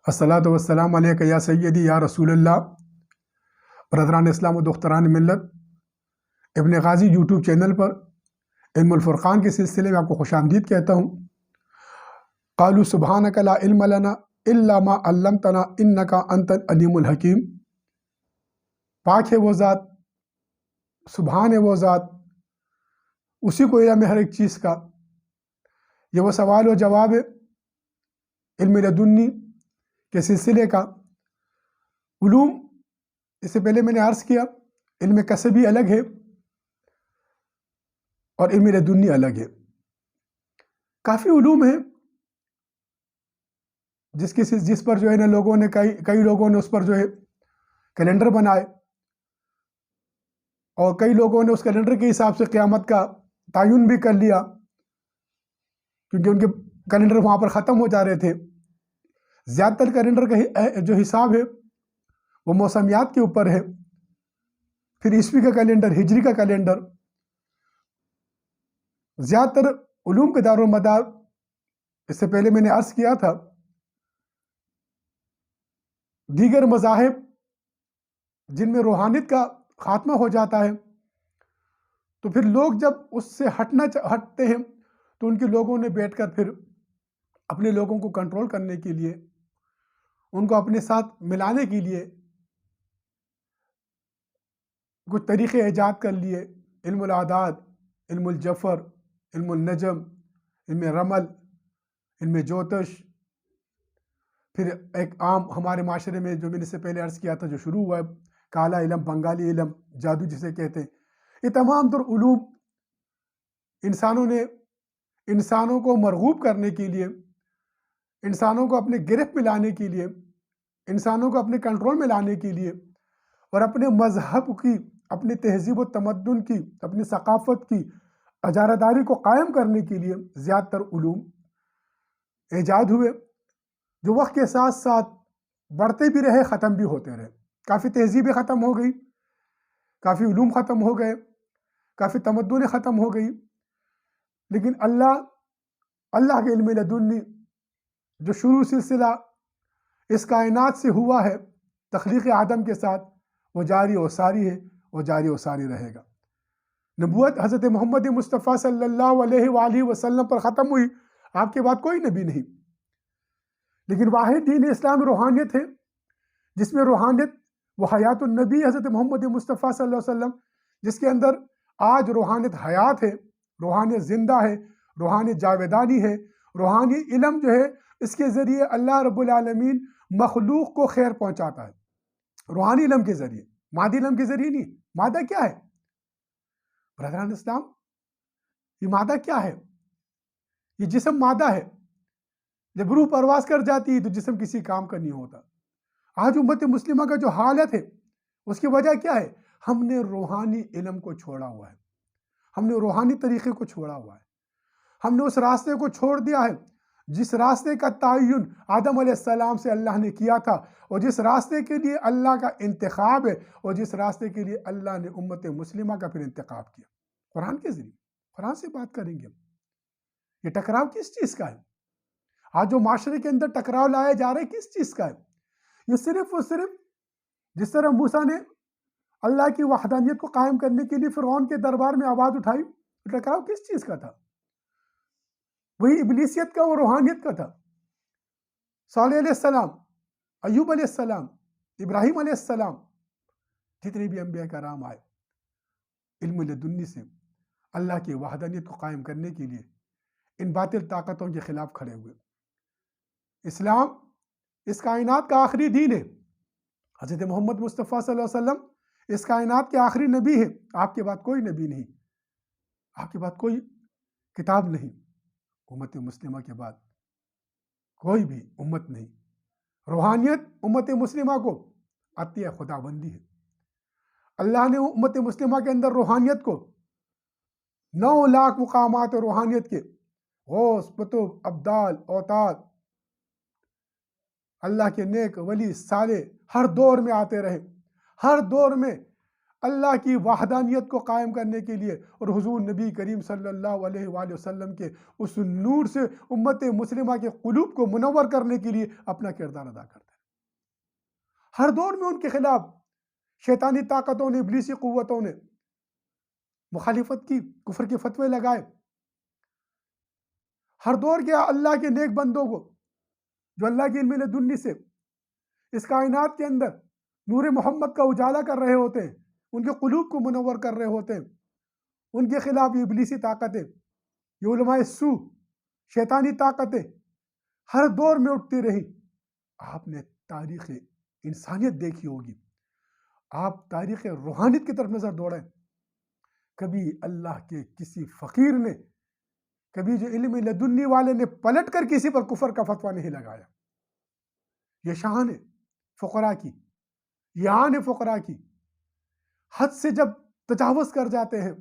الصلاۃ والسلام علیک یا سیدی یا رسول اللہ۔ برادران اسلام و دختران ملت، ابن غازی یوٹیوب چینل پر علم الفرقان کے سلسلے میں آپ کو خوش آمدید کہتا ہوں۔ قالوا سبحانک لا علم لنا الا ما علمتنا انک انت العلیم الحکیم۔ پاک ہے وہ ذات، سبحان ہے وہ ذات، اسی کو علم ہے ہر ایک چیز کا۔ یہ وہ سوال و جواب ہے علم لدنی کے سلسلے کا۔ علوم، اس سے پہلے میں نے عرض کیا، علم کسبی الگ ہے اور علم لدنی الگ ہے۔ کافی علوم ہیں جس پر جو ہے نا لوگوں نے کئی لوگوں نے اس پر جو ہے کیلنڈر بنائے، اور کئی لوگوں نے اس کیلنڈر کے حساب سے قیامت کا تعین بھی کر لیا، کیونکہ ان کے کیلنڈر وہاں پر ختم ہو جا رہے تھے۔ زیادہ تر کیلنڈر کا جو حساب ہے وہ موسمیات کے اوپر ہے، پھر عیسوی کا کیلنڈر، ہجری کا کیلنڈر۔ زیادہ تر علوم کے دار و مدار، اس سے پہلے میں نے عرض کیا تھا، دیگر مذاہب جن میں روحانیت کا خاتمہ ہو جاتا ہے، تو پھر لوگ جب اس سے ہٹتے ہیں تو ان کے لوگوں نے بیٹھ کر پھر اپنے لوگوں کو کنٹرول کرنے کے لیے، ان کو اپنے ساتھ ملانے کے لیے کچھ طریقے ایجاد کر لیے۔ علم الاعداد، علم الجفر، علم النجم، علم رمل، علم جوتش، پھر ایک عام ہمارے معاشرے میں جو میں نے اس سے پہلے عرض کیا تھا جو شروع ہوا ہے، کالا علم، بنگالی علم، جادو جسے کہتے ہیں۔ یہ تمام تر علوم انسانوں کو مرغوب کرنے کے لیے، انسانوں کو اپنے گرفت میں لانے کے لیے، انسانوں کو اپنے کنٹرول میں لانے کے لیے، اور اپنے مذہب کی، اپنے تہذیب و تمدن کی، اپنی ثقافت کی اجارہ داری کو قائم کرنے کے لیے زیادہ تر علوم ایجاد ہوئے، جو وقت کے ساتھ ساتھ بڑھتے بھی رہے، ختم بھی ہوتے رہے۔ کافی تہذیبیں ختم ہو گئی، کافی علوم ختم ہو گئے، کافی تمدنیں ختم ہو گئی، لیکن اللہ کے علم لدنی جو شروع سلسلہ اس کائنات سے ہوا ہے تخلیق آدم کے ساتھ، وہ جاری و ساری ہے، وہ جاری و ساری رہے گا۔ نبوت حضرت محمد مصطفیٰ صلی اللہ علیہ وآلہ وسلم پر ختم ہوئی، آپ کے بعد کوئی نبی نہیں، لیکن واحد دین اسلام روحانیت ہے، جس میں روحانیت وہ حیات النبی حضرت محمد مصطفیٰ صلی اللہ علیہ وسلم، جس کے اندر آج روحانیت حیات ہے، روحانیت زندہ ہے، روحانیت جاویدانی ہے۔ روحانی علم جو ہے، اس کے ذریعے اللہ رب العالمین مخلوق کو خیر پہنچاتا ہے، روحانی علم کے ذریعے، مادی علم کے ذریعے نہیں۔ مادہ کیا ہے برادران اسلام؟ یہ مادہ کیا ہے؟ یہ جسم مادہ ہے، جب روح پرواز کر جاتی ہے تو جسم کسی کام کا نہیں ہوتا۔ آج امت مسلمہ کا جو حالت ہے، اس کی وجہ کیا ہے؟ ہم نے روحانی علم کو چھوڑا ہوا ہے، ہم نے روحانی طریقے کو چھوڑا ہوا ہے، ہم نے اس راستے کو چھوڑ دیا ہے جس راستے کا تعین آدم علیہ السلام سے اللہ نے کیا تھا، اور جس راستے کے لیے اللہ کا انتخاب ہے، اور جس راستے کے لیے اللہ نے امت مسلمہ کا پھر انتخاب کیا، قرآن کے ذریعے۔ قرآن سے بات کریں گے ہم۔ یہ ٹکراؤ کس چیز کا ہے؟ آج جو معاشرے کے اندر ٹکراؤ لایا جا رہا ہے، کس چیز کا ہے؟ یہ صرف اور صرف جس طرح موسیٰ نے اللہ کی وحدانیت کو قائم کرنے کے لیے فرعون کے دربار میں آواز اٹھائی، ٹکراؤ کس چیز کا تھا؟ وہی ابلیسیت کا، وہ روحانیت کا تھا۔ صالح علیہ السلام، ایوب علیہ السلام، ابراہیم علیہ السلام، جتنے بھی انبیاء کرام آئے، علم لدنی سے اللہ کی وحدانیت کو قائم کرنے کے لیے ان باطل طاقتوں کے خلاف کھڑے ہوئے۔ اسلام اس کائنات کا آخری دین ہے، حضرت محمد مصطفیٰ صلی اللہ علیہ وسلم اس کائنات کے آخری نبی ہے۔ آپ کے بعد کوئی نبی نہیں، آپ کے بعد کوئی کتاب نہیں، امت مسلمہ کے بعد کوئی بھی امت نہیں۔ روحانیت امت مسلمہ کو عطیہ خدا بندی ہے۔ اللہ نے امت مسلمہ کے اندر روحانیت کو 9 لاکھ مقامات روحانیت کے، غوث، قطب، ابدال، اوتاد، اللہ کے نیک ولی صالح ہر دور میں آتے رہے، ہر دور میں اللہ کی وحدانیت کو قائم کرنے کے لیے اور حضور نبی کریم صلی اللہ علیہ وآلہ وسلم کے اس نور سے امت مسلمہ کے قلوب کو منور کرنے کے لیے اپنا کردار ادا کرتے ہیں۔ ہر دور میں ان کے خلاف شیطانی طاقتوں نے، ابلیسی قوتوں نے مخالفت کی، کفر کے فتوے لگائے۔ ہر دور کے اللہ کے نیک بندوں کو جو اللہ کی علم لدنی سے اس کائنات کے اندر نور محمد کا اجالا کر رہے ہوتے ہیں، ان کے قلوب کو منور کر رہے ہوتے ہیں، ان کے خلاف یہ ابلیسی طاقتیں، یہ علماء سو، شیطانی طاقتیں ہر دور میں اٹھتی رہی۔ آپ نے تاریخ انسانیت دیکھی ہوگی، آپ تاریخ روحانیت کی طرف نظر دوڑیں، کبھی اللہ کے کسی فقیر نے، کبھی جو علم لدنی والے نے پلٹ کر کسی پر کفر کا فتویٰ نہیں لگایا۔ یہ شان ہے فقراء کی، یہ آن ہے فقراء کی۔ حد سے جب تجاوز کر جاتے ہیں،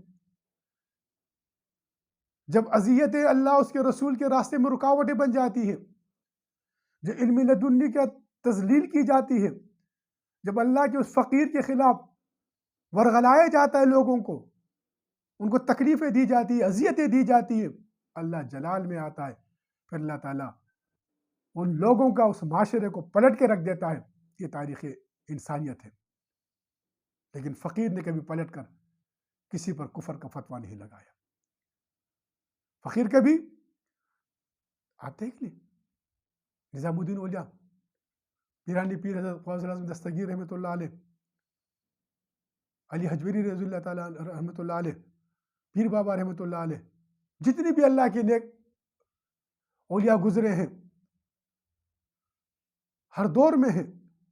جب اذیتیں اللہ اس کے رسول کے راستے میں رکاوٹیں بن جاتی ہیں، جو علم لدنی کا تذلیل کی جاتی ہے، جب اللہ کے اس فقیر کے خلاف ورغلایا جاتا ہے، لوگوں کو ان کو تکلیفیں دی جاتی ہیں، اذیتیں دی جاتی ہیں، اللہ جلال میں آتا ہے، پھر اللہ تعالیٰ ان لوگوں کا اس معاشرے کو پلٹ کے رکھ دیتا ہے۔ یہ تاریخ انسانیت ہے۔ لیکن فقیر نے کبھی پلٹ کر کسی پر کفر کا فتویٰ نہیں لگایا۔ فقیر کبھی، آپ دیکھ لیں، نظام الدین اولیاء، پیرانی پیر حضرت غوث اعظم دستگیر رحمۃ اللہ علیہ، علی حجویری رضی اللہ تعالیٰ رحمۃ اللہ علیہ، پیر بابا رحمۃ اللہ علیہ، جتنی بھی اللہ کے نیک اولیاء گزرے ہیں، ہر دور میں ہیں،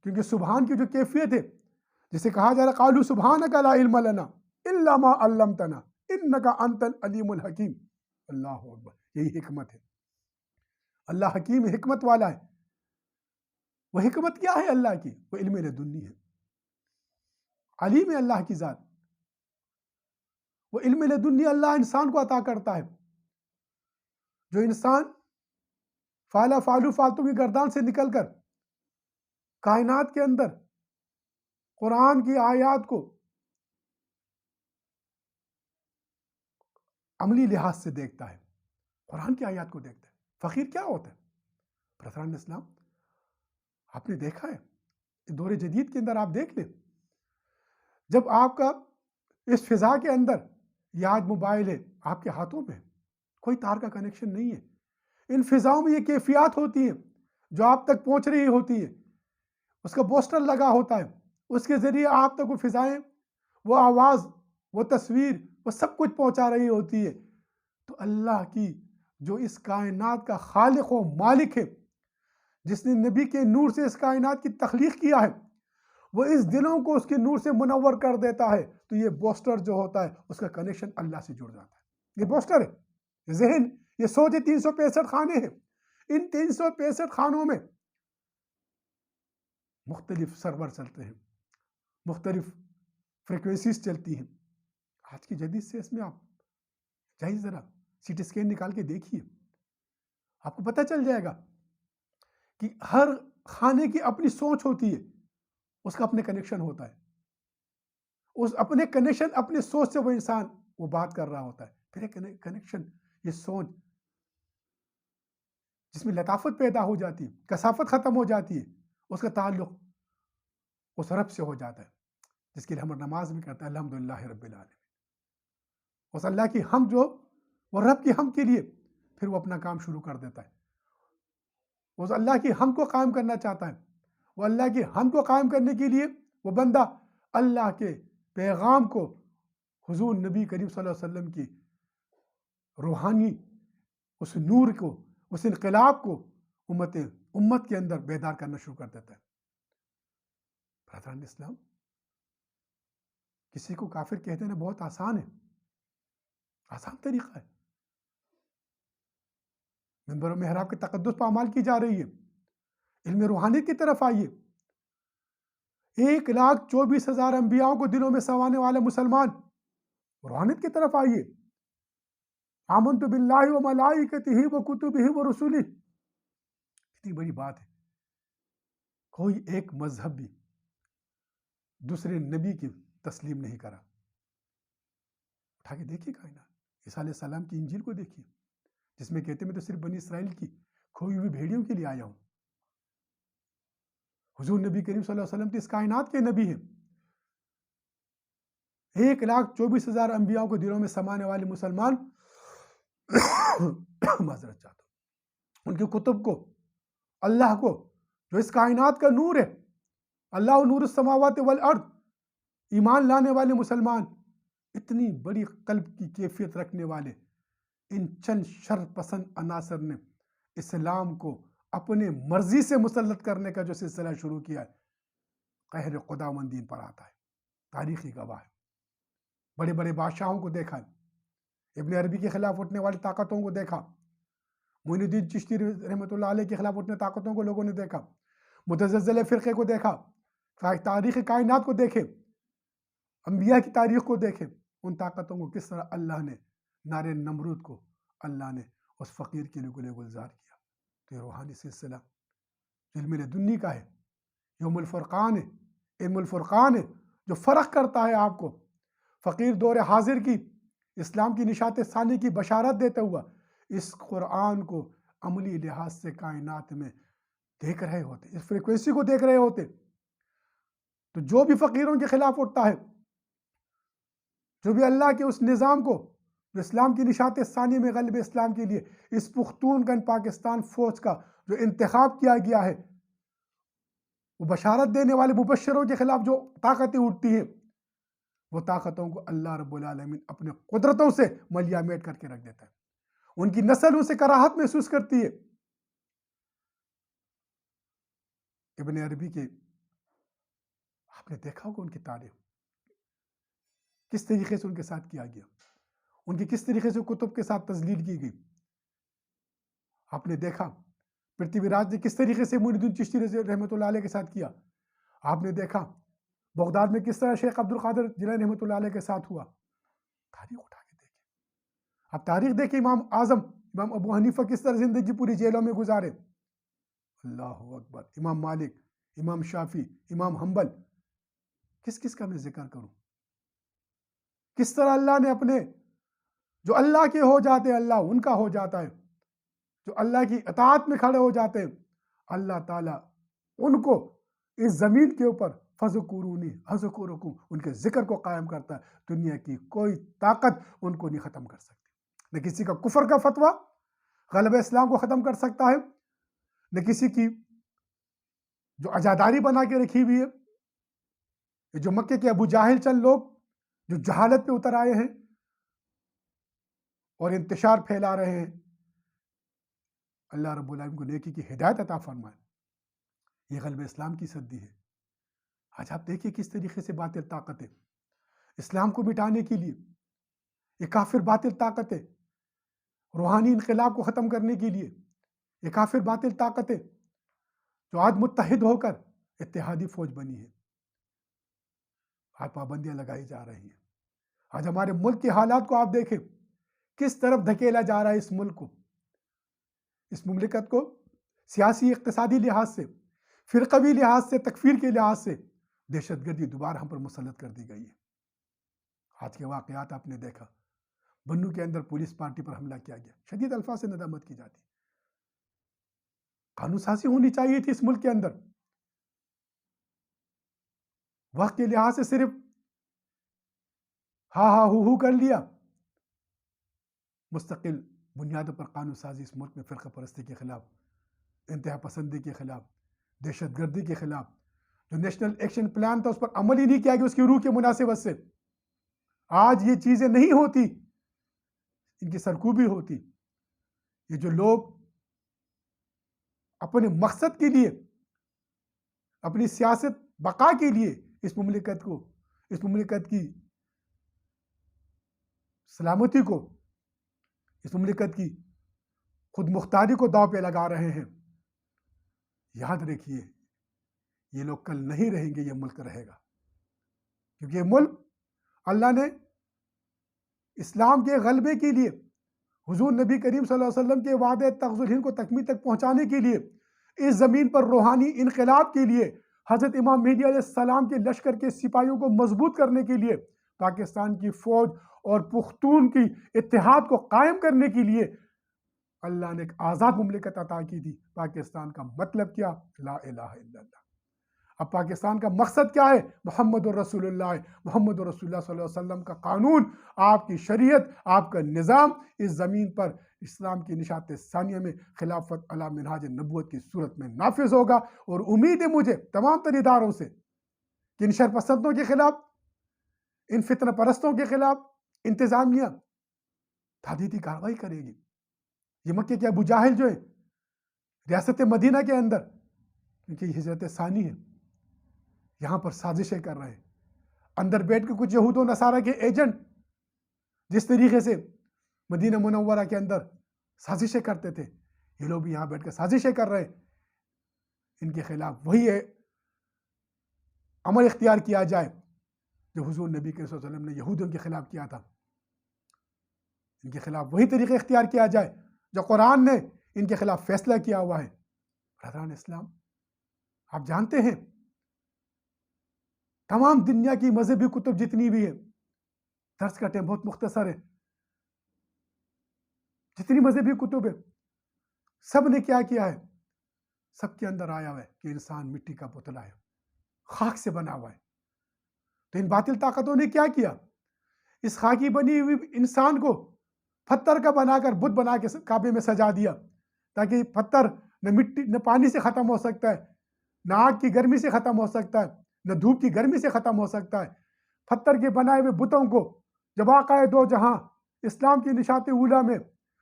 کیونکہ سبحان کی جو کیفیت ہے، جسے کہا جا رہا قالوا سبحانک لا علم لنا الا ما علمتنا انک انت العلیم الحکیم۔ اللہ اکبر، یہی حکمت ہے۔ اللہ حکیم حکمت والا ہے۔ وہ حکمت کیا ہے اللہ کی؟ وہ علم لدنی ہے، علیم ہے اللہ کی ذات۔ وہ علم لدنی اللہ انسان کو عطا کرتا ہے۔ جو انسان فالتو کی گردان سے نکل کر کائنات کے اندر قرآن کی آیات کو عملی لحاظ سے دیکھتا ہے، قرآن کی آیات کو دیکھتا ہے، فقیر کیا ہوتا ہے؟ برادران اسلام، آپ نے دیکھا ہے دور جدید کے اندر، آپ دیکھ لیں، جب آپ کا اس فضا کے اندر یاد موبائل ہے، آپ کے ہاتھوں میں کوئی تار کا کنیکشن نہیں ہے، ان فضاؤں میں یہ کیفیات ہوتی ہیں جو آپ تک پہنچ رہی ہوتی ہیں، اس کا بوسٹر لگا ہوتا ہے، اس کے ذریعے آپ تک وہ فضائیں، وہ آواز، وہ تصویر، وہ سب کچھ پہنچا رہی ہوتی ہے۔ تو اللہ کی جو اس کائنات کا خالق و مالک ہے، جس نے نبی کے نور سے اس کائنات کی تخلیق کیا ہے، وہ اس دلوں کو اس کے نور سے منور کر دیتا ہے، تو یہ بوسٹر جو ہوتا ہے اس کا کنیکشن اللہ سے جڑ جاتا ہے۔ یہ بوسٹر ہے، یہ ذہن، یہ سوچ 365 خانے ہیں، ان 365 خانوں میں مختلف سرور چلتے ہیں، مختلف فریکوینسیز چلتی ہیں۔ آج کی جدید سے اس میں آپ جائیے، ذرا سی ٹی اسکین نکال کے دیکھیے، آپ کو پتہ چل جائے گا کہ ہر خانے کی اپنی سوچ ہوتی ہے، اس کا اپنے کنیکشن ہوتا ہے، اس اپنے کنیکشن، اپنے سوچ سے وہ انسان وہ بات کر رہا ہوتا ہے، پھر ایک کنیکشن، یہ سوچ جس میں لطافت پیدا ہو جاتی ہے، کثافت ختم ہو جاتی ہے، اس کا تعلق اس رب سے ہو جاتا ہے، جس کے لیے ہم نماز میں کرتے ہیں الحمدللہ رب العالمین۔ اس اللہ کی حمد جو وہ رب کی حمد کے لیے پھر وہ اپنا کام شروع کر دیتا ہے، اس اللہ کی حمد کو قائم کرنا چاہتا ہے، وہ اللہ کی حمد کو قائم کرنے کے لیے وہ بندہ اللہ کے پیغام کو، حضور نبی کریم صلی اللہ علیہ وسلم کی روحانی اس نور کو، اس انقلاب کو امت کے اندر بیدار کرنا شروع کر دیتا ہے۔ برادران اسلام، کسی کو کافر کہہ دینا بہت آسان ہے، آسان طریقہ ہے۔ منبر و محراب کے تقدس پامال کی جا رہی ہے، علم روحانیت کی طرف آئیے۔ 1,24,000 انبیاءوں کو دلوں میں سمانے والا مسلمان، روحانیت کی طرف آئیے۔ آمنت باللہ و ملائکتہ و کتبہ و رسلہ، کتنی بڑی بات ہے۔ کوئی ایک مذہب بھی دوسرے نبی کی تسلیم نہیں کرا۔ اٹھا کے دیکھیے کائنات، عیسیٰ علیہ السلام کی انجیل کو دیکھیے، جس میں کہتے ہیں میں تو صرف بنی اسرائیل کی کھوئی ہوئی بھیڑیوں کے لیے آیا ہوں۔ حضور نبی کریم صلی اللہ علیہ وسلم تو اس کائنات کے نبی ہیں۔ 1,24,000 انبیاء کو دلوں میں سمانے والے مسلمان معذرت چاہتا ہوں، ان کے کتب کو، اللہ کو، جو اس کائنات کا نور ہے، اللہ نور السماوات والارض، ایمان لانے والے مسلمان، اتنی بڑی قلب کی کیفیت رکھنے والے ان چند شر پسند عناصر نے اسلام کو اپنے مرضی سے مسلط کرنے کا جو سلسلہ شروع کیا ہے، قہر خداوندین پر آتا ہے۔ تاریخی گواہ ہے۔ بڑے بڑے بادشاہوں کو دیکھا، ابن عربی کے خلاف اٹھنے والی طاقتوں کو دیکھا، معین الدین چشتی رحمۃ اللہ علیہ کے خلاف اٹھنے طاقتوں کو لوگوں نے دیکھا، متزلزلہ فرقے کو دیکھا، تاریخ کائنات کو دیکھے، انبیاء کی تاریخ کو دیکھے، ان طاقتوں کو کس طرح اللہ نے، نار نمرود کو اللہ نے اس فقیر کے لیے گلے گلزار کیا۔ تو یہ روحانی سلسلہ علم لدنی کا ہے، یوم الفرقان ہے، علم الفرقان ہے، جو فرق کرتا ہے آپ کو فقیر دور حاضر کی اسلام کی نشات ثانی کی بشارت دیتا ہوا اس قرآن کو عملی لحاظ سے کائنات میں دیکھ رہے ہوتے، اس فریکوینسی کو دیکھ رہے ہوتے۔ تو جو بھی فقیروں کے خلاف اٹھتا ہے، جو بھی اللہ کے اس نظام کو جو اسلام کی نشات ثانی میں غلب اسلام کے لیے اس پختون گن پاکستان فوج کا جو انتخاب کیا گیا ہے، وہ بشارت دینے والے مبشروں کے خلاف جو طاقتیں اٹھتی ہیں، وہ طاقتوں کو اللہ رب العالمین اپنے قدرتوں سے ملیا میٹ کر کے رکھ دیتا ہے۔ ان کی نسل ان سے کراہت محسوس کرتی ہے۔ ابن عربی کے آپ نے دیکھا ہوگا ان کی تاریخ کس طریقے سے ان کے ساتھ کیا گیا، ان کی کس طریقے سے کتب کے ساتھ تذلیل کی گئی۔ آپ نے دیکھا پرتھوی راج نے کس طریقے سے معین الدین چشتی رحمۃ اللہ علیہ کے ساتھ کیا۔ آپ نے دیکھا بغداد میں کس طرح شیخ عبد القادر جیلانی رحمۃ اللہ علیہ کے ساتھ ہوا۔ تاریخ اٹھا کے دیکھیں، آپ تاریخ دیکھیں، امام اعظم امام ابو حنیفہ کس طرح زندگی پوری جیلوں میں گزارے، اللہ اکبر، امام مالک، امام شافعی، امام حنبل، کس کس کا میں ذکر کروں، کس طرح اللہ نے اپنے جو اللہ کے ہو جاتے ہیں اللہ ان کا ہو جاتا ہے، جو اللہ کی اطاعت میں کھڑے ہو جاتے ہیں اللہ تعالیٰ ان کو اس زمین کے اوپر فذکرونی اذکرکم ان کے ذکر کو قائم کرتا ہے۔ دنیا کی کوئی طاقت ان کو نہیں ختم کر سکتی، نہ کسی کا کفر کا فتویٰ غلبہ اسلام کو ختم کر سکتا ہے، نہ کسی کی جو عزاداری بنا کے رکھی ہوئی ہے، جو مکے کے ابو جاہل چند لوگ جو جہالت پہ اتر آئے ہیں اور انتشار پھیلا رہے ہیں، اللہ رب العالمین کو نیکی کی ہدایت عطا فرمائے۔ یہ غلبہ اسلام کی صدی ہے۔ آج آپ دیکھیے کس طریقے سے باطل طاقتیں اسلام کو مٹانے کے لیے، یہ کافر باطل طاقتیں روحانی انقلاب کو ختم کرنے کے لیے، یہ کافر باطل طاقتیں جو آج متحد ہو کر اتحادی فوج بنی ہے، آج پابندیاں لگائی جا رہی ہیں۔ آج ہمارے ملک کے حالات کو آپ دیکھیں، کس طرف دھکیلا جا رہا ہے اس ملک کو، اس مملکت کو سیاسی اقتصادی لحاظ سے، فرقوی لحاظ سے، تکفیر کے لحاظ سے دہشت گردی دوبارہ ہم پر مسلط کر دی گئی ہے۔ آج کے واقعات آپ نے دیکھا، بنو کے اندر پولیس پارٹی پر حملہ کیا گیا، شدید الفاظ سے ندامت کی جاتی، قانون سازی ہونی چاہیے تھی اس ملک کے اندر۔ وقت کے لحاظ سے صرف ہاں ہاں ہو کر لیا، مستقل بنیادوں پر قانون سازی اس ملک میں فرقہ پرستی کے خلاف، انتہا پسندی کے خلاف، دہشت گردی کے خلاف جو نیشنل ایکشن پلان تھا اس پر عمل ہی نہیں کیا گیا اس کی روح کے مناسبت سے۔ آج یہ چیزیں نہیں ہوتی، ان کی سرکوبی ہوتی۔ یہ جو لوگ اپنے مقصد کے لیے، اپنی سیاست بقا کے لیے اس مملکت کو، اس مملکت کی سلامتی کو، اس مملکت کی خود مختاری کو داؤ پہ لگا رہے ہیں، یاد رکھیے یہ لوگ کل نہیں رہیں گے، یہ ملک رہے گا، کیونکہ یہ ملک اللہ نے اسلام کے غلبے کے لیے، حضور نبی کریم صلی اللہ علیہ وسلم کے وعدے تغز الہند کو تکمیل تک پہنچانے کے لیے، اس زمین پر روحانی انقلاب کے لیے حضرت امام مہدی علیہ السلام کے لشکر کے سپاہیوں کو مضبوط کرنے کے لیے، پاکستان کی فوج اور پختون کی اتحاد کو قائم کرنے کے لیے اللہ نے ایک آزاد مملکت عطا کی تھی۔ پاکستان کا مطلب کیا؟ لا الہ الا اللہ۔ اب پاکستان کا مقصد کیا ہے؟ محمد الرسول اللہ، محمد الرسول اللہ صلی اللہ علیہ وسلم کا قانون، آپ کی شریعت، آپ کا نظام اس زمین پر اسلام کی نشات ثانیہ میں خلافت علی منہاج نبوت کی صورت میں نافذ ہوگا۔ اور امید ہے مجھے تمام تر اداروں سے کہ ان شرپسندوں کے خلاف، ان فتنہ پرستوں کے خلاف انتظامیہ تحدیدی کارروائی کرے گی۔ یہ مکے کے ابو جاہل جو ہیں ریاست مدینہ کے اندر، کیونکہ یہ ہجرت ثانی ہے، یہاں پر سازشیں کر رہے ہیں، اندر بیٹھ کے کچھ یہود و نصارہ کے ایجنٹ جس طریقے سے مدینہ منورہ کے اندر سازشیں کرتے تھے، یہ لوگ بھی یہاں بیٹھ کے سازشیں کر رہے ہیں۔ ان کے خلاف وہی ہے عمل اختیار کیا جائے جو حضور نبی صلی اللہ علیہ وسلم نے یہودیوں کے خلاف کیا تھا۔ ان کے خلاف وہی طریقہ اختیار کیا جائے جو قرآن نے ان کے خلاف فیصلہ کیا ہوا ہے۔ برادران اسلام، آپ جانتے ہیں تمام دنیا کی مذہبی کتب جتنی بھی ہے، درس کا ٹائم بہت مختصر ہے، جتنی مذہبی کتب ہے سب نے کیا کیا ہے؟ سب کے اندر آیا ہوا ہے کہ انسان مٹی کا پتلا ہے، خاک سے بنا ہوا ہے۔ تو ان باطل طاقتوں نے کیا کیا؟ اس خاکی بنی ہوئی انسان کو پتھر کا بنا کر بت بنا کے کعبے میں سجا دیا، تاکہ پتھر نہ مٹی نہ پانی سے ختم ہو سکتا ہے، نہ آگ کی گرمی سے ختم ہو سکتا ہے، نہ دھوپ کی گرمی سے ختم ہو سکتا ہے۔ پتھر کے بنائے ہوئے بتوں کو جب آقا دو جہاں اسلام کی نشات اولیٰ میں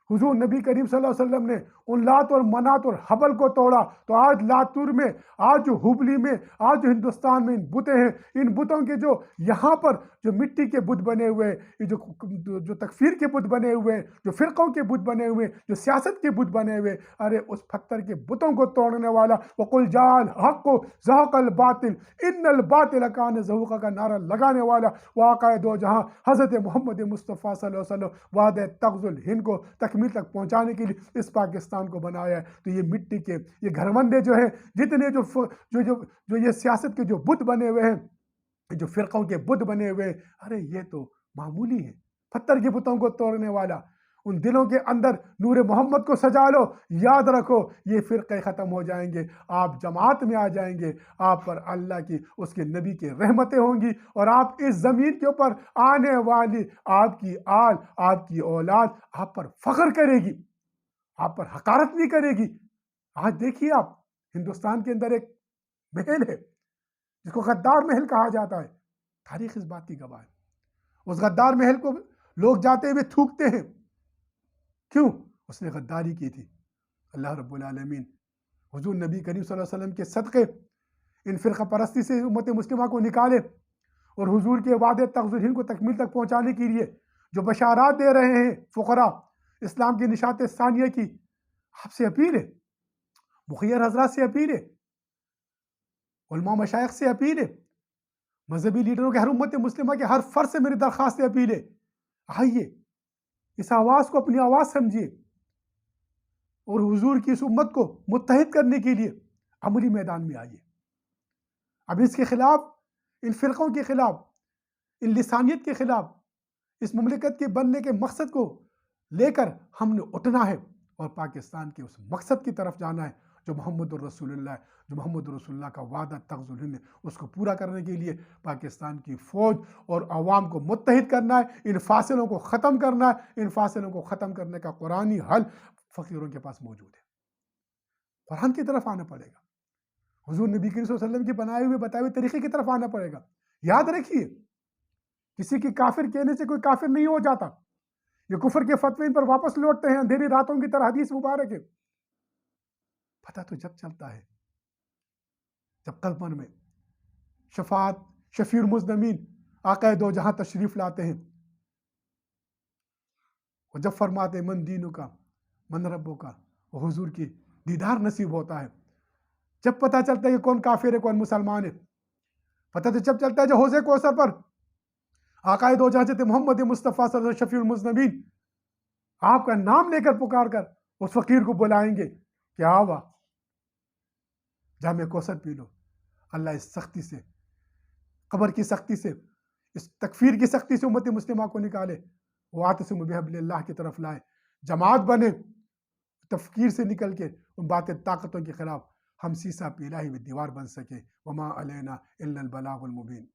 حضور نبی کریم صلی اللہ علیہ وسلم نے ان لات اور منات اور حبل کو توڑا، تو آج لاتور میں، آج جو ہبلی میں، آج جو ہندوستان میں ان بتیں ہیں، ان بتوں کے جو یہاں پر جو مٹی کے بت بنے ہوئے، یہ جو تکفیر کے بت بنے ہوئے، جو فرقوں کے بت بنے ہوئے، جو سیاست کے بت بنے ہوئے، ارے اس پتھر کے بتوں کو توڑنے والا وَقُلْ جَاءَ الْحَقُّ وَزَهَقَ الْبَاطِلُ إِنَّ الْبَاطِلَ كَانَ زَهُوقًا کا نعرہ لگانے والا واقع دو جہاں حضرت محمد مصطفیٰ صلی اللہ علیہ وسلم وعدہ تغز الہند کو تکمیل تک پہنچانے کے لیے اس پاکستان کو بنایا ہے۔ تو یہ مٹی کے یہ گھروندے جو ہیں، جتنے جو یہ سیاست کے جو بت بنے ہوئے ہیں، جو فرقوں کے بت بنے ہوئے ہیں، ارے یہ تو معمولی ہے، پتھر کے بتوں کو توڑنے والا۔ ان دلوں کے اندر نور محمد کو سجا لو، یاد رکھو یہ فرقے ختم ہو جائیں گے، آپ جماعت میں آ جائیں گے، آپ پر اللہ کی اس کے نبی کی رحمتیں ہوں گی، اور آپ اس زمین کے اوپر آنے والی آپ کی آل، آپ کی اولاد آپ پر فخر کرے گی، آپ پر حقارت نہیں کرے گی۔ آج دیکھیے آپ ہندوستان کے اندر ایک محل ہے جس کو غدار محل کہا جاتا ہے، تاریخ اس بات کی گواہ ہے۔ اس غدار محل کو لوگ جاتے ہوئے تھوکتے ہیں، کیوں؟ اس نے غداری کی تھی۔ اللہ رب العالمین حضور نبی کریم صلی اللہ علیہ وسلم کے صدقے ان فرقہ پرستی سے امت مسلمہ کو نکالے، اور حضور کے وعدے تغز الہند کو تکمیل تک پہنچانے کے لیے جو بشارات دے رہے ہیں فقراء اسلام کی نشات ثانیہ کی، آپ سے اپیل ہے، مخیر حضرات سے اپیل ہے، علماء مشائخ سے اپیل ہے، مذہبی لیڈروں کے ہر امت مسلمہ کے ہر فرد سے میری درخواست اپیل ہے، آئیے اس آواز کو اپنی آواز سمجھیے، اور حضور کی اس امت کو متحد کرنے کے لیے عملی میدان میں آئیے۔ اب اس کے خلاف، ان فرقوں کے خلاف، ان لسانیت کے خلاف، اس مملکت کے بننے کے مقصد کو لے کر ہم نے اٹھنا ہے، اور پاکستان کے اس مقصد کی طرف جانا ہے جو محمد الرسول اللہ، جو محمد الرسول اللہ کا وعدہ تغز الہند ہے، اس کو پورا کرنے کے لیے پاکستان کی فوج اور عوام کو متحد کرنا ہے، ان فاصلوں کو ختم کرنا ہے۔ ان فاصلوں کو ختم کرنے کا قرآنی حل فقیروں کے پاس موجود ہے، قرآن کی طرف آنا پڑے گا، حضور نبی کریم صلی اللہ علیہ وسلم کے بنائے ہوئے بتائے ہوئے طریقے کی طرف آنا پڑے گا۔ یاد رکھیے، کسی کی کافر کہنے سے کوئی کافر نہیں ہو جاتا، یہ کفر کے فتوے ان پر واپس لوٹتے ہیں اندھیری راتوں کی طرح، حدیث مبارک ہے۔ پتہ تو جب چلتا ہے جب قلبن میں شفاعت شفیع المذنبین آقا دو جہاں تشریف لاتے ہیں، اور جب فرماتے ہیں من دینوں کا من ربوں کا، وہ حضور کی دیدار نصیب ہوتا ہے، جب پتہ چلتا ہے کہ کون کافر ہے کون مسلمان ہے، پتہ تو جب چلتا ہے جو حوض کوثر پر آقا دو جہاں حضرت محمد مصطفیٰ صلی اللہ علیہ وسلم شفیع المذنبین آپ کا نام لے کر پکار کر اس فقیر کو بلائیں گے کہ آوا جام کوثر پی لو، اللہ اس سختی سے، قبر کی سختی سے، اس تکفیر کی سختی سے امت مسلمہ کو نکالے، واعتصموا بحبل اللہ کی طرف لائے، جماعت بنے، تفکیر سے نکل کے ان باطل طاقتوں کے خلاف ہم سیسا پیلا ہی دیوار بن سکے۔ وما علینا الا البلاغ المبین۔